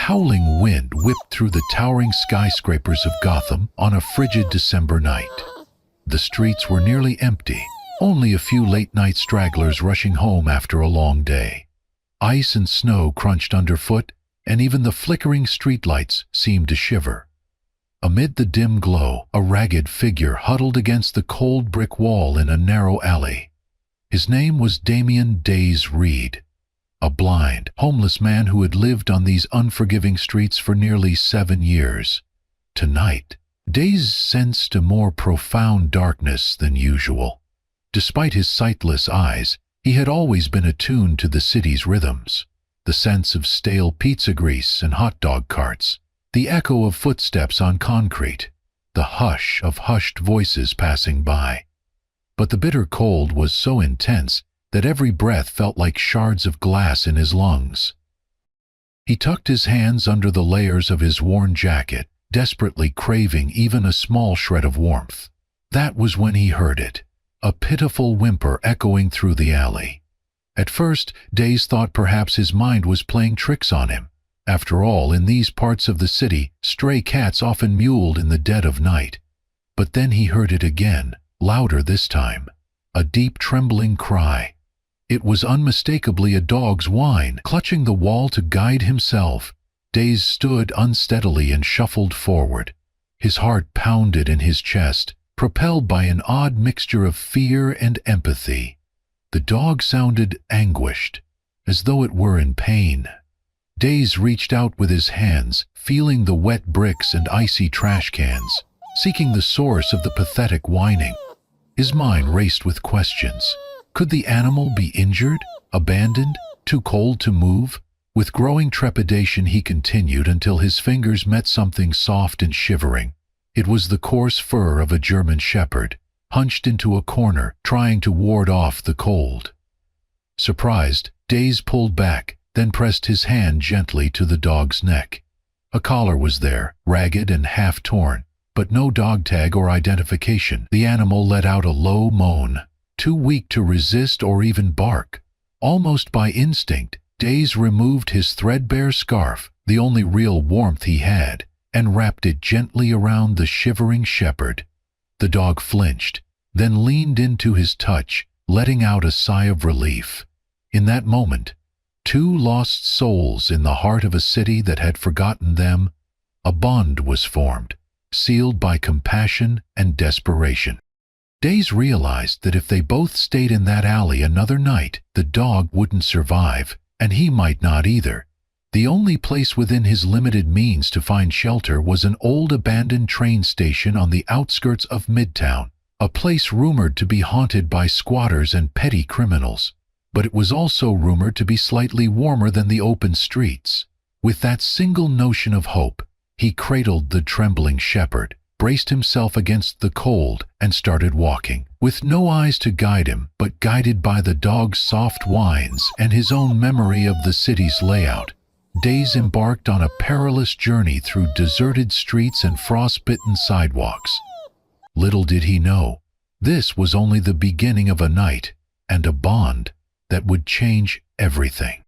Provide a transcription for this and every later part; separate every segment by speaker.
Speaker 1: howling wind whipped through the towering skyscrapers of Gotham on a frigid December night. The streets were nearly empty, only a few late-night stragglers rushing home after a long day. Ice and snow crunched underfoot, and even the flickering streetlights seemed to shiver. Amid the dim glow, a ragged figure huddled against the cold brick wall in a narrow alley. His name was Damian Days Reed, a blind, homeless man who had lived on these unforgiving streets for nearly 7 years. Tonight, Days sensed a more profound darkness than usual. Despite his sightless eyes, he had always been attuned to the city's rhythms. The scents of stale pizza grease and hot dog carts, the echo of footsteps on concrete, the hush of hushed voices passing by. But the bitter cold was so intense that every breath felt like shards of glass in his lungs. He tucked his hands under the layers of his worn jacket, desperately craving even a small shred of warmth. That was when he heard it, a pitiful whimper echoing through the alley. At first, Days thought perhaps his mind was playing tricks on him. After all, in these parts of the city, stray cats often meowed in the dead of night. But then he heard it again, louder this time, a deep trembling cry. It was unmistakably a dog's whine, clutching the wall to guide himself. Days stood unsteadily and shuffled forward. His heart pounded in his chest, propelled by an odd mixture of fear and empathy. The dog sounded anguished, as though it were in pain. Days reached out with his hands, feeling the wet bricks and icy trash cans, seeking the source of the pathetic whining. His mind raced with questions. Could the animal be injured, abandoned, too cold to move? With growing trepidation he continued until his fingers met something soft and shivering. It was the coarse fur of a German shepherd, hunched into a corner, trying to ward off the cold. Surprised, Days pulled back, then pressed his hand gently to the dog's neck. A collar was there, ragged and half-torn, but no dog tag or identification. The animal let out a low moan, too weak to resist or even bark. Almost by instinct, Days removed his threadbare scarf, the only real warmth he had, and wrapped it gently around the shivering shepherd. The dog flinched, then leaned into his touch, letting out a sigh of relief. In that moment, two lost souls in the heart of a city that had forgotten them, a bond was formed, sealed by compassion and desperation. Days realized that if they both stayed in that alley another night, the dog wouldn't survive, and he might not either. The only place within his limited means to find shelter was an old abandoned train station on the outskirts of Midtown, a place rumored to be haunted by squatters and petty criminals. But it was also rumored to be slightly warmer than the open streets. With that single notion of hope, he cradled the trembling shepherd, braced himself against the cold, and started walking, with no eyes to guide him, but guided by the dog's soft whines and his own memory of the city's layout. Days embarked on a perilous journey through deserted streets and frost-bitten sidewalks. Little did he know, this was only the beginning of a night and a bond that would change everything.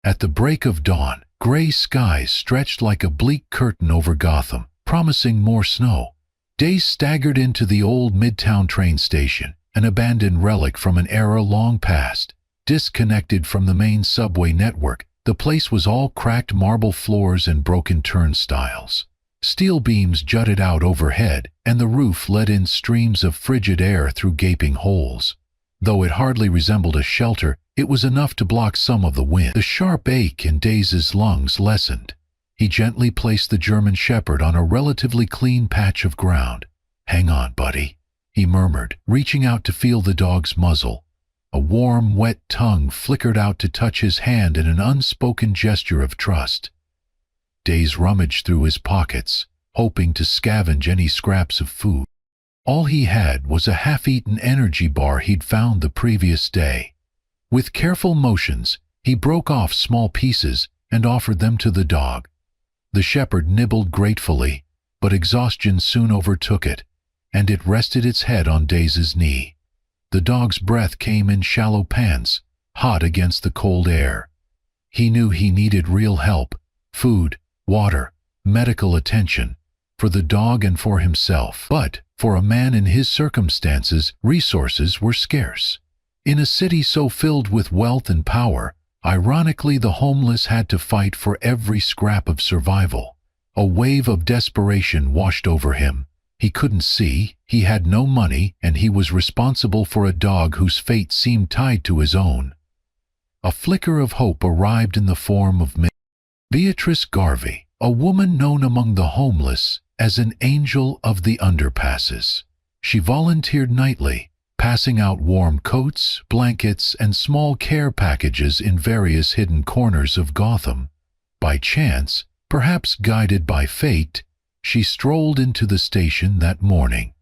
Speaker 1: At the break of dawn, gray skies stretched like a bleak curtain over Gotham, promising more snow. Days staggered into the old Midtown train station, an abandoned relic from an era long past. Disconnected from the main subway network, the place was all cracked marble floors and broken turnstiles. Steel beams jutted out overhead, and the roof let in streams of frigid air through gaping holes. Though it hardly resembled a shelter, it was enough to block some of the wind. The sharp ache in Days' lungs lessened. He gently placed the German shepherd on a relatively clean patch of ground. "Hang on, buddy," he murmured, reaching out to feel the dog's muzzle. A warm, wet tongue flickered out to touch his hand in an unspoken gesture of trust. Days rummaged through his pockets, hoping to scavenge any scraps of food. All he had was a half-eaten energy bar he'd found the previous day. With careful motions, he broke off small pieces and offered them to the dog. The shepherd nibbled gratefully, but exhaustion soon overtook it, and it rested its head on Days' knee. The dog's breath came in shallow pants, hot against the cold air. He knew he needed real help, food, water, medical attention, for the dog and for himself. But, for a man in his circumstances, resources were scarce. In a city so filled with wealth and power, ironically the homeless had to fight for every scrap of survival. A wave of desperation washed over him. He couldn't see, he had no money, and he was responsible for a dog whose fate seemed tied to his own. A flicker of hope arrived in the form of Beatrice Garvey, a woman known among the homeless as an angel of the underpasses. She volunteered nightly, passing out warm coats, blankets, and small care packages in various hidden corners of Gotham. By chance, perhaps guided by fate, she strolled into the station that morning.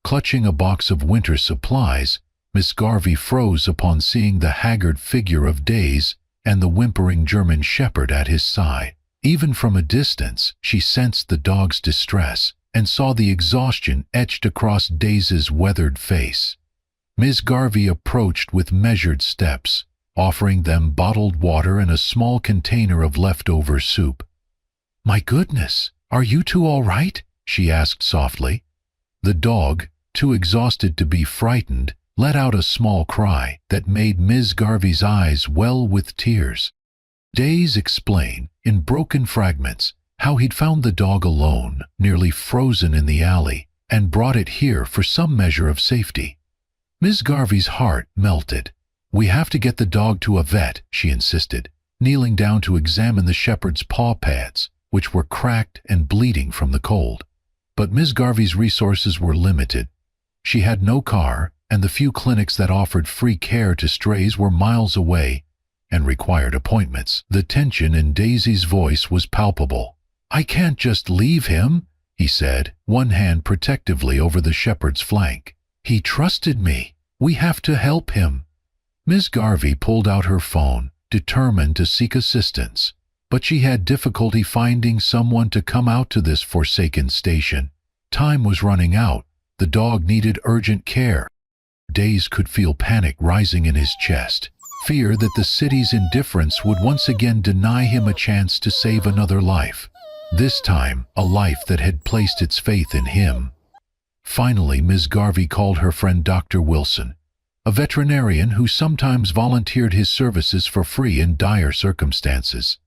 Speaker 1: Clutching a box of winter supplies, Miss Garvey froze upon seeing the haggard figure of Days and the whimpering German shepherd at his side. Even from a distance, she sensed the dog's distress and saw the exhaustion etched across Days's weathered face. Miss Garvey approached with measured steps, offering them bottled water and a small container of leftover soup. "My goodness, are you two all right?" she asked softly. The dog, too exhausted to be frightened, let out a small cry that made Miss Garvey's eyes well with tears. Days explained, in broken fragments, how he'd found the dog alone, nearly frozen in the alley, and brought it here for some measure of safety. Miss Garvey's heart melted. "We have to get the dog to a vet," she insisted, kneeling down to examine the shepherd's paw pads, which were cracked and bleeding from the cold. But Miss Garvey's resources were limited. She had no car, and the few clinics that offered free care to strays were miles away and required appointments. The tension in Daisy's voice was palpable. "I can't just leave him," he said, one hand protectively over the shepherd's flank. "He trusted me. We have to help him." Miss Garvey pulled out her phone, determined to seek assistance, but she had difficulty finding someone to come out to this forsaken station. Time was running out. The dog needed urgent care. Days could feel panic rising in his chest, fear that the city's indifference would once again deny him a chance to save another life. This time, a life that had placed its faith in him. Finally, Miss Garvey called her friend Dr. Wilson, a veterinarian who sometimes volunteered his services for free in dire circumstances.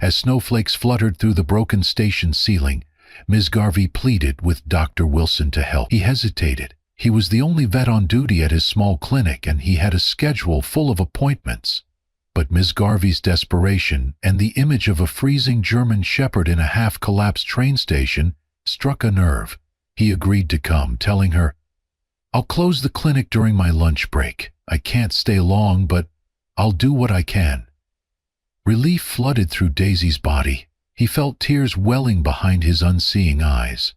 Speaker 1: As snowflakes fluttered through the broken station ceiling, Miss Garvey pleaded with Dr. Wilson to help. He hesitated. He was the only vet on duty at his small clinic, and he had a schedule full of appointments. But Miss Garvey's desperation and the image of a freezing German shepherd in a half-collapsed train station struck a nerve. He agreed to come, telling her, "I'll close the clinic during my lunch break. I can't stay long, but I'll do what I can." Relief flooded through Daisy's body. He felt tears welling behind his unseeing eyes.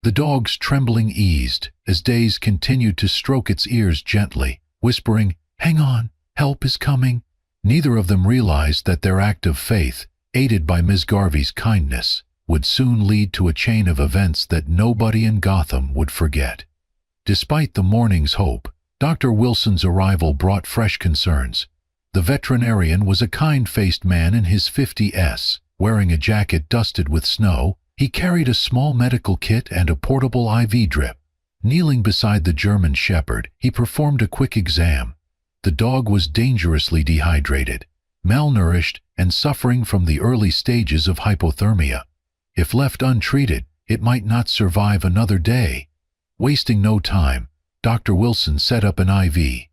Speaker 1: The dog's trembling eased as Days continued to stroke its ears gently, whispering, "Hang on, help is coming." Neither of them realized that their act of faith, aided by Miss Garvey's kindness, would soon lead to a chain of events that nobody in Gotham would forget. Despite the morning's hope, Dr. Wilson's arrival brought fresh concerns. The veterinarian was a kind-faced man in his 50s, wearing a jacket dusted with snow. He carried a small medical kit and a portable IV drip. Kneeling beside the German shepherd, he performed a quick exam. The dog was dangerously dehydrated, malnourished, and suffering from the early stages of hypothermia. If left untreated, it might not survive another day. Wasting no time, Dr. Wilson set up an IV.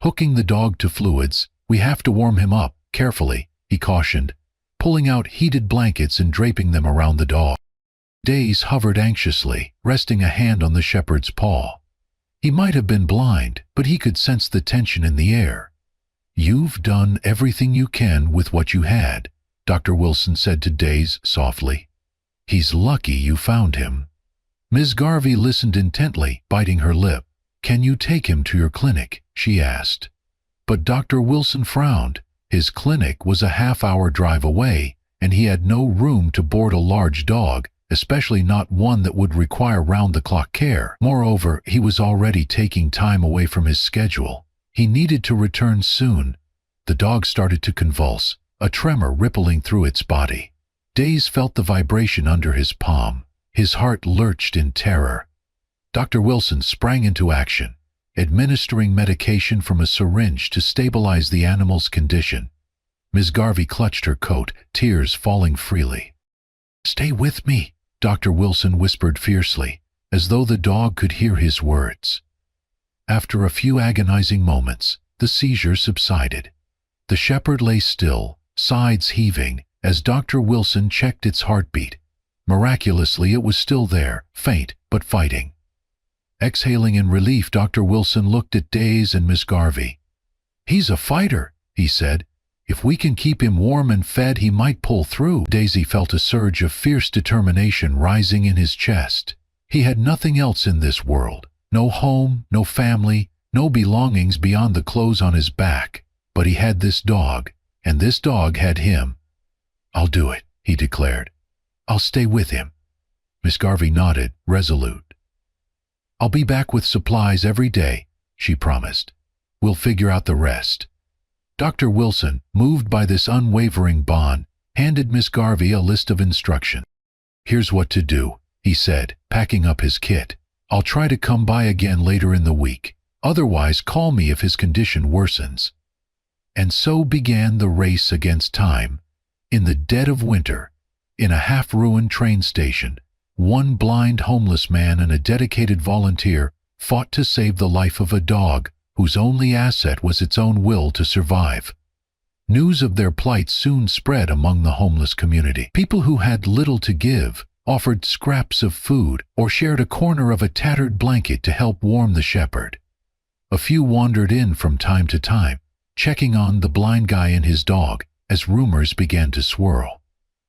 Speaker 1: Hooking the dog to fluids, "We have to warm him up, carefully," he cautioned, pulling out heated blankets and draping them around the dog. Days hovered anxiously, resting a hand on the shepherd's paw. He might have been blind, but he could sense the tension in the air. "You've done everything you can with what you had," Dr. Wilson said to Days softly. "He's lucky you found him." Ms. Garvey listened intently, biting her lip. "Can you take him to your clinic?" she asked. But Dr. Wilson frowned. His clinic was a half-hour drive away, and he had no room to board a large dog, especially not one that would require round-the-clock care. Moreover, he was already taking time away from his schedule. He needed to return soon. The dog started to convulse, a tremor rippling through its body. Days felt the vibration under his palm. His heart lurched in terror. Dr. Wilson sprang into action, administering medication from a syringe to stabilize the animal's condition. Ms. Garvey clutched her coat, tears falling freely. "Stay with me," Dr. Wilson whispered fiercely, as though the dog could hear his words. After a few agonizing moments, the seizure subsided. The shepherd lay still, sides heaving, as Dr. Wilson checked its heartbeat. Miraculously, it was still there, faint but fighting. Exhaling in relief, Dr. Wilson looked at Days and Miss Garvey. "He's a fighter," he said. "If we can keep him warm and fed, he might pull through." Daisy felt a surge of fierce determination rising in his chest. He had nothing else in this world. No home, no family, no belongings beyond the clothes on his back. But he had this dog, and this dog had him. "I'll do it," he declared. "I'll stay with him." Miss Garvey nodded, resolute. "I'll be back with supplies every day," she promised. "We'll figure out the rest." Dr. Wilson, moved by this unwavering bond, handed Miss Garvey a list of instructions. "Here's what to do," he said, packing up his kit. "I'll try to come by again later in the week. Otherwise, call me if his condition worsens." And so began the race against time. In the dead of winter, in a half-ruined train station, one blind homeless man and a dedicated volunteer fought to save the life of a dog whose only asset was its own will to survive. News of their plight soon spread among the homeless community. People who had little to give offered scraps of food or shared a corner of a tattered blanket to help warm the shepherd. A few wandered in from time to time, checking on the blind guy and his dog as rumors began to swirl.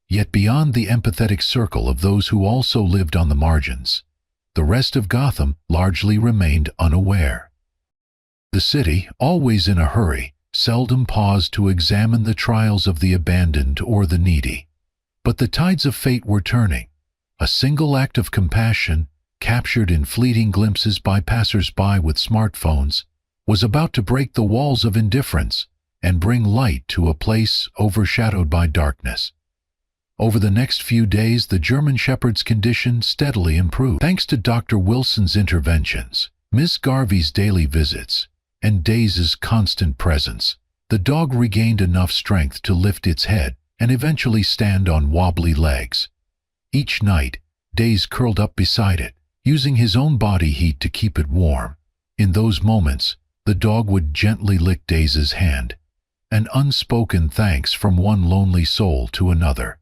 Speaker 1: Yet beyond the empathetic circle of those who also lived on the margins, the rest of Gotham largely remained unaware. The city, always in a hurry, seldom paused to examine the trials of the abandoned or the needy. But the tides of fate were turning. A single act of compassion, captured in fleeting glimpses by passers-by with smartphones, was about to break the walls of indifference and bring light to a place overshadowed by darkness. Over the next few days, the German shepherd's condition steadily improved. Thanks to Dr. Wilson's interventions, Miss Garvey's daily visits, and Dais's constant presence, the dog regained enough strength to lift its head and eventually stand on wobbly legs. Each night, Days curled up beside it, using his own body heat to keep it warm. In those moments, the dog would gently lick Dais's hand, an unspoken thanks from one lonely soul to another.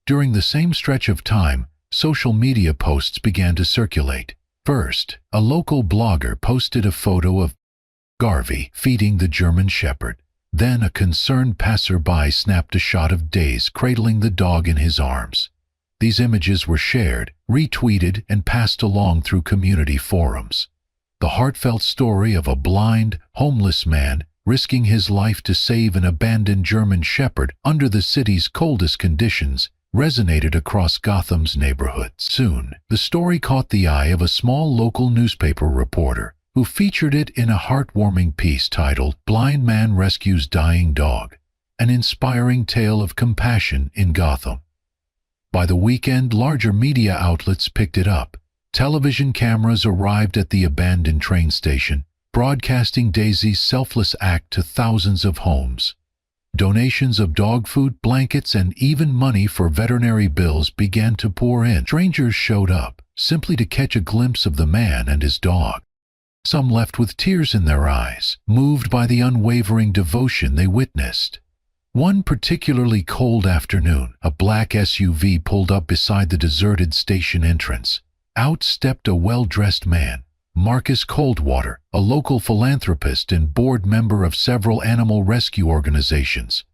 Speaker 1: During the same stretch of time, social media posts began to circulate. First, a local blogger posted a photo of Garvey feeding the German shepherd. Then a concerned passerby snapped a shot of Days cradling the dog in his arms. These images were shared, retweeted, and passed along through community forums. The heartfelt story of a blind, homeless man risking his life to save an abandoned German shepherd under the city's coldest conditions resonated across Gotham's neighborhoods. Soon, the story caught the eye of a small local newspaper reporter who featured it in a heartwarming piece titled "Blind Man Rescues Dying Dog," an inspiring tale of compassion in Gotham. By the weekend, larger media outlets picked it up. Television cameras arrived at the abandoned train station, broadcasting Daisy's selfless act to thousands of homes. Donations of dog food, blankets, and even money for veterinary bills began to pour in. Strangers showed up, simply to catch a glimpse of the man and his dog. Some left with tears in their eyes, moved by the unwavering devotion they witnessed. One particularly cold afternoon, a black SUV pulled up beside the deserted station entrance. Out stepped a well-dressed man, Marcus Coldwater, a local philanthropist and board member of several animal rescue organizations.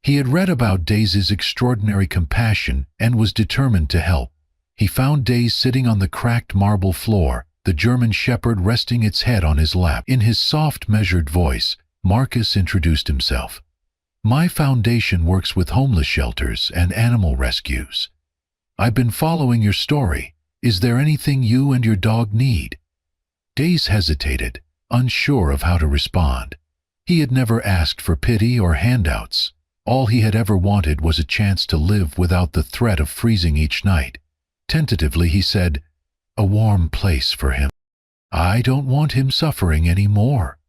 Speaker 1: He had read about Dais's extraordinary compassion and was determined to help. He found Days sitting on the cracked marble floor, the German shepherd resting its head on his lap. In his soft, measured voice, Marcus introduced himself. "My foundation works with homeless shelters and animal rescues. I've been following your story. Is there anything you and your dog need?" Days hesitated, unsure of how to respond. He had never asked for pity or handouts, All he had ever wanted was a chance to live without the threat of freezing each night. Tentatively he said, "A warm place for him. I don't want him suffering any more."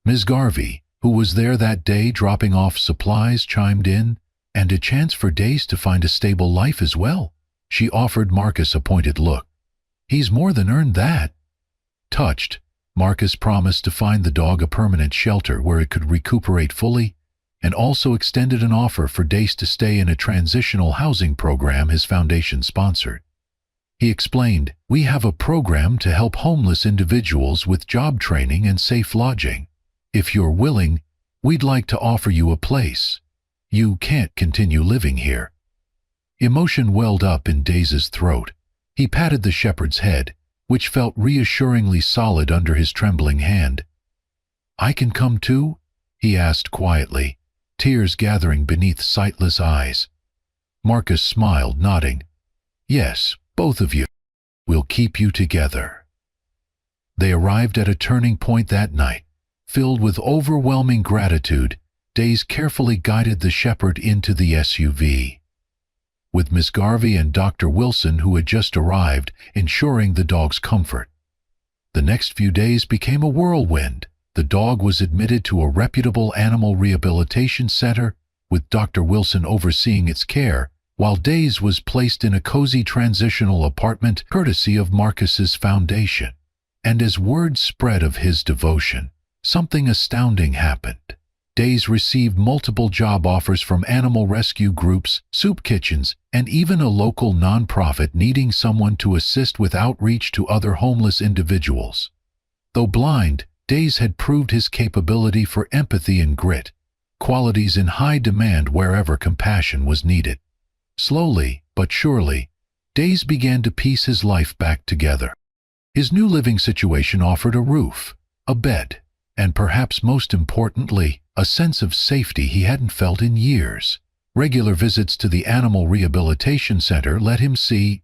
Speaker 1: Ms. Garvey, who was there that day dropping off supplies, chimed in, "And a chance for Days to find a stable life as well." She offered Marcus a pointed look. "He's more than earned that." Touched, Marcus promised to find the dog a permanent shelter where it could recuperate fully, and also extended an offer for Dace to stay in a transitional housing program his foundation sponsored. He explained, "We have a program to help homeless individuals with job training and safe lodging. If you're willing, we'd like to offer you a place. You can't continue living here." Emotion welled up in Dace's throat. He patted the shepherd's head, which felt reassuringly solid under his trembling hand. "I can come too?" he asked quietly, tears gathering beneath sightless eyes. Marcus smiled, nodding. "Yes, both of you. We'll keep you together." They arrived at a turning point that night. Filled with overwhelming gratitude, Days carefully guided the shepherd into the SUV. With Miss Garvey and Dr. Wilson, who had just arrived, ensuring the dog's comfort. The next few days became a whirlwind. The dog was admitted to a reputable animal rehabilitation center, with Dr. Wilson overseeing its care, while Days was placed in a cozy transitional apartment courtesy of Marcus's foundation. And as word spread of his devotion, something astounding happened. Days received multiple job offers from animal rescue groups, soup kitchens, and even a local nonprofit needing someone to assist with outreach to other homeless individuals. Though blind, Days had proved his capability for empathy and grit, qualities in high demand wherever compassion was needed. Slowly, but surely, Days began to piece his life back together. His new living situation offered a roof, a bed, and perhaps most importantly, a sense of safety he hadn't felt in years. Regular visits to the Animal Rehabilitation Center let him see,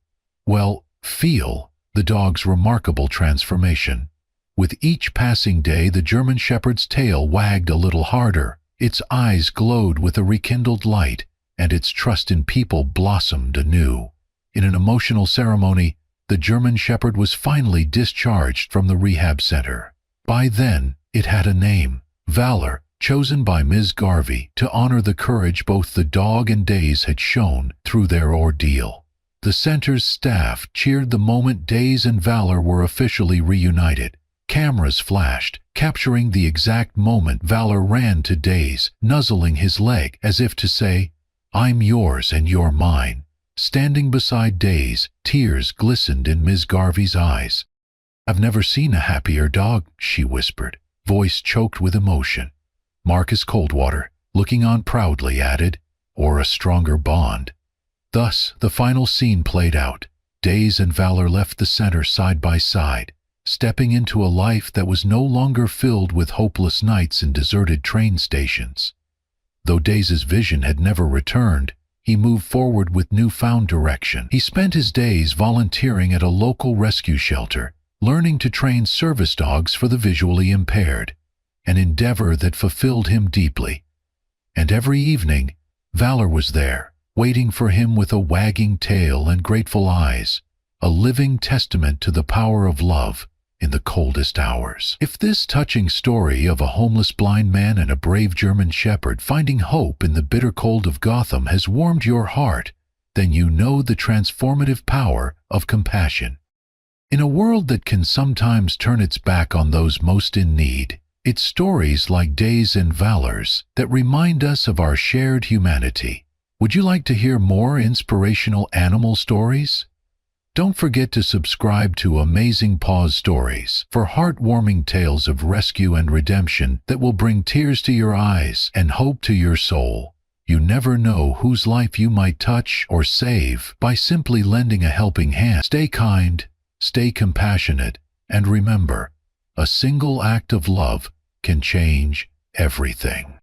Speaker 1: feel, the dog's remarkable transformation. With each passing day, the German Shepherd's tail wagged a little harder, its eyes glowed with a rekindled light, and its trust in people blossomed anew. In an emotional ceremony, the German Shepherd was finally discharged from the rehab center. By then, it had a name, Valor, chosen by Ms. Garvey to honor the courage both the dog and Days had shown through their ordeal. The center's staff cheered the moment Days and Valor were officially reunited. Cameras flashed, capturing the exact moment Valor ran to Days, nuzzling his leg as if to say, "I'm yours and you're mine." Standing beside Days, tears glistened in Ms. Garvey's eyes. "I've never seen a happier dog," she whispered, voice choked with emotion. Marcus Coldwater, looking on proudly, added, "Or a stronger bond." Thus, the final scene played out. Days and Valor left the center side by side, stepping into a life that was no longer filled with hopeless nights and deserted train stations. Though Days' vision had never returned, he moved forward with newfound direction. He spent his days volunteering at a local rescue shelter, learning to train service dogs for the visually impaired, an endeavor that fulfilled him deeply. And every evening, Valor was there, waiting for him with a wagging tail and grateful eyes, a living testament to the power of love in the coldest hours. If this touching story of a homeless blind man and a brave German shepherd finding hope in the bitter cold of Gotham has warmed your heart, then you know the transformative power of compassion. In a world that can sometimes turn its back on those most in need, it's stories like Days and Valor's that remind us of our shared humanity. Would you like to hear more inspirational animal stories? Don't forget to subscribe to Amazing Paws Stories for heartwarming tales of rescue and redemption that will bring tears to your eyes and hope to your soul. You never know whose life you might touch or save by simply lending a helping hand. Stay kind, stay compassionate, and remember, a single act of love can change everything.